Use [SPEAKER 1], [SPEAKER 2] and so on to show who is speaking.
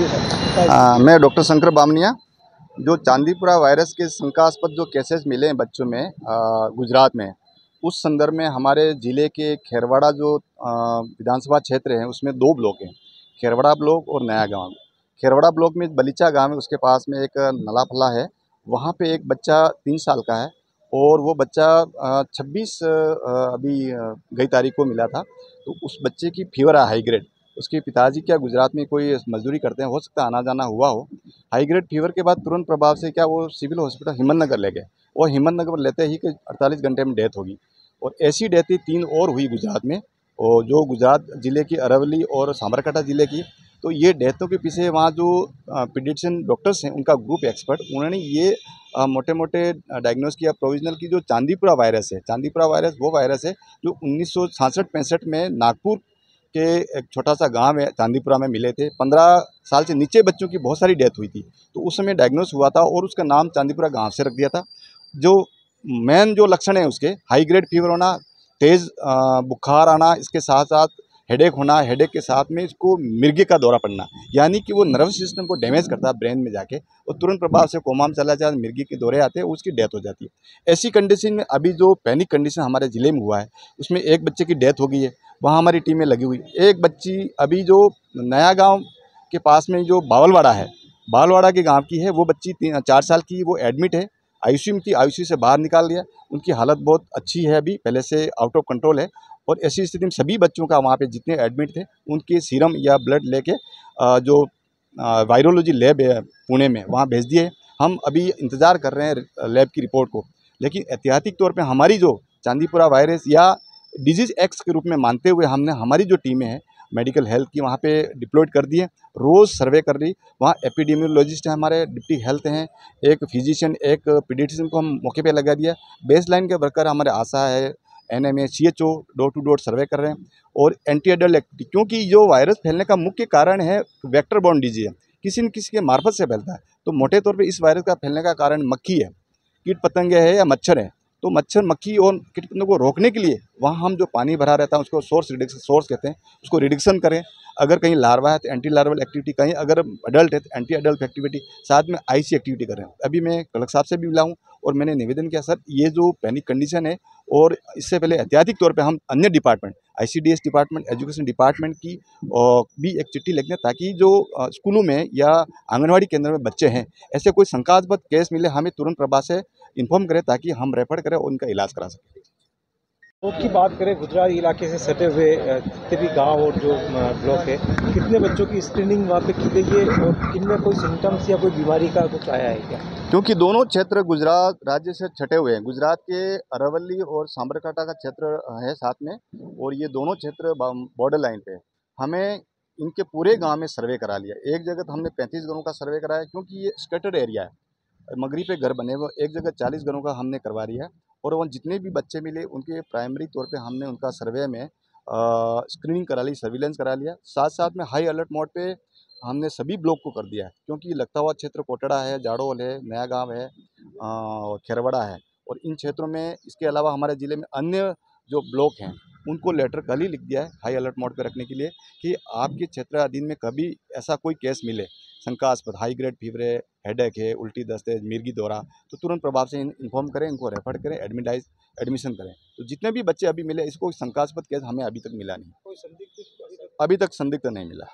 [SPEAKER 1] मैं डॉक्टर शंकर बामनिया। जो चांदीपुरा वायरस के शंकास्पद जो केसेस मिले हैं बच्चों में गुजरात में, उस संदर्भ में हमारे ज़िले के खेरवाड़ा जो विधानसभा क्षेत्र है उसमें 2 ब्लॉक हैं, खेरवाड़ा ब्लॉक और नया गांव। खेरवाड़ा ब्लॉक में बलीचा गांव है, उसके पास में एक नलाफला है, वहाँ पे एक बच्चा 3 साल का है और वो बच्चा 26 अभी गई तारीख को मिला था। तो उस बच्चे की फीवर है हाई ग्रेड। उसके पिताजी क्या गुजरात में कोई मजदूरी करते हैं, हो सकता है आना जाना हुआ हो। हाई ग्रेड फीवर के बाद तुरंत प्रभाव से क्या वो सिविल हॉस्पिटल हिम्मतनगर ले गए और हिम्मतनगर लेते ही कि 48 घंटे में डेथ होगी। और ऐसी डेथ 3 और हुई गुजरात में, और जो गुजरात ज़िले की अरवली और साबरकांठा ज़िले की। तो ये डेथों के पीछे वहाँ जो पीडियाट्रिशियन डॉक्टर्स हैं उनका ग्रुप एक्सपर्ट, उन्होंने ये मोटे मोटे डायग्नोस किया प्रोविजनल की जो चांदीपुरा वायरस है। चांदीपुरा वायरस वो वायरस है जो 1966-65 में नागपुर के एक छोटा सा गांव है चांदीपुरा में मिले थे। 15 साल से नीचे बच्चों की बहुत सारी डेथ हुई थी, तो उस समय डायग्नोस हुआ था और उसका नाम चांदीपुरा गांव से रख दिया था। जो मेन जो लक्षण है उसके हाई ग्रेड फीवर होना, तेज़ बुखार आना, इसके साथ साथ हेडेक होना, हेडेक के साथ में इसको मिर्गी का दौरा पड़ना, यानी कि वो नर्वस सिस्टम को डैमेज करता है ब्रेन में जाके और तुरंत प्रभाव से कोमा में चला जाता है, मिर्गी के दौरे आते हैं, उसकी डेथ हो जाती है। ऐसी कंडीशन में अभी जो पैनिक कंडीशन हमारे ज़िले में हुआ है उसमें एक बच्चे की डेथ हो गई है, वहाँ हमारी टीमें लगी हुई। एक बच्ची अभी जो नया गांव के पास में जो बावलवाड़ा है, बावलवाड़ा के गांव की है, वो बच्ची 4 साल की, वो एडमिट है, आईसीयू में थी, आईसीयू से बाहर निकाल दिया। उनकी हालत बहुत अच्छी है, अभी पहले से आउट ऑफ कंट्रोल है। और ऐसी स्थिति में सभी बच्चों का वहाँ पे जितने एडमिट थे उनके सीरम या ब्लड लेके जो वायरोलॉजी लैब है पुणे में, वहाँ भेज दिए। हम अभी इंतज़ार कर रहे हैं लैब की रिपोर्ट को, लेकिन एहतियाती तौर पे हमारी जो चांदीपुरा वायरस या डिजीज़ एक्स के रूप में मानते हुए हमने हमारी जो टीमें हैं मेडिकल हेल्थ की वहाँ पे डिप्लॉयड कर दी है, रोज़ सर्वे कर रही। वहाँ एपिडेमियोलॉजिस्ट हैं, हमारे डिप्टी हेल्थ हैं, एक फिजिशियन, एक पीडियाट्रिशियन को हम मौके पे लगा दिया। बेसलाइन के वर्कर हमारे आशा है, ANM, CHO door to door survey कर रहे हैं। और एंटी एडल्ट एक्टिविटी, क्योंकि जो वायरस फैलने का मुख्य कारण है वेक्टर बॉर्न डिजीज है, किसी न किसी के मार्फत से फैलता है। तो मोटे तौर पर इस वायरस का फैलने का कारण मक्खी है, कीट पतंगे है या मच्छर है। तो मच्छर, मक्खी और कीट पतंगों को रोकने के लिए वहाँ हम जो पानी भरा रहता है उसको सोर्स कहते हैं, उसको रिडक्शन करें। अगर कहीं लार्वा है तो एंटी लार्वल एक्टिविटी, कहीं अगर अडल्ट है तो एंटी अडल्ट एक्टिविटी, साथ में आईसी एक्टिविटी करें। अभी मैं कलेक्टर साहब से भी मिला हूँ और मैंने निवेदन किया, सर ये जो पैनिक कंडीशन है और इससे पहले एहतियाती तौर पे हम अन्य department, ICDS department, education department की भी एक चिट्ठी लिख दें, ताकि जो स्कूलों में या आंगनवाड़ी केंद्र में बच्चे हैं ऐसे कोई शंकास्पद केस मिले हमें तुरंत प्रभाव से इन्फॉर्म करें ताकि हम रेफर करें और उनका इलाज करा सकें।
[SPEAKER 2] ब्लॉक की बात करें, गुजरात इलाके से सटे हुए जितने भी गांव और जो ब्लॉक है, कितने बच्चों की स्क्रीनिंग वहाँ पे की गई है और किनमें कोई सिम्टम्स या कोई बीमारी का कुछ आया है क्या?
[SPEAKER 1] क्योंकि दोनों क्षेत्र गुजरात राज्य से छटे हुए हैं, गुजरात के अरवली और साबरकांठा का क्षेत्र है साथ में, और ये दोनों क्षेत्र बॉर्डर लाइन पे है। हमें इनके पूरे गांव में सर्वे करा लिया। एक जगह तो हमने 35 घरों का सर्वे कराया, क्योंकि ये स्कैटर्ड एरिया है, मगरी पे घर बने हुए। एक जगह 40 घरों का हमने करवा दिया है और वो जितने भी बच्चे मिले उनके प्राइमरी तौर पे हमने उनका सर्वे में स्क्रीनिंग करा ली, सर्विलेंस करा लिया। साथ साथ में हाई अलर्ट मोड पे हमने सभी ब्लॉक को कर दिया है, क्योंकि लगता हुआ क्षेत्र कोटड़ा है, जाड़ोल है, नया गांव है और खेरवड़ा है। और इन क्षेत्रों में इसके अलावा हमारे ज़िले में अन्य जो ब्लॉक हैं उनको लेटर कल ही लिख दिया है हाई अलर्ट मोड पे रखने के लिए, कि आपके क्षेत्राधीन में कभी ऐसा कोई केस मिले शंकास्पद, हाई ग्रेड फीवर है, हेडेक है, उल्टी दस्त है, मिर्गी दौरा, तो तुरंत प्रभाव से इन्फॉर्म करें, इनको रेफर करें, एडमिशन करें। तो जितने भी बच्चे अभी मिले, इसको शंकास्पद केस हमें अभी तक मिला नहीं,
[SPEAKER 2] कोई संदिग्ध
[SPEAKER 1] अभी तक संदिग्ध नहीं मिला।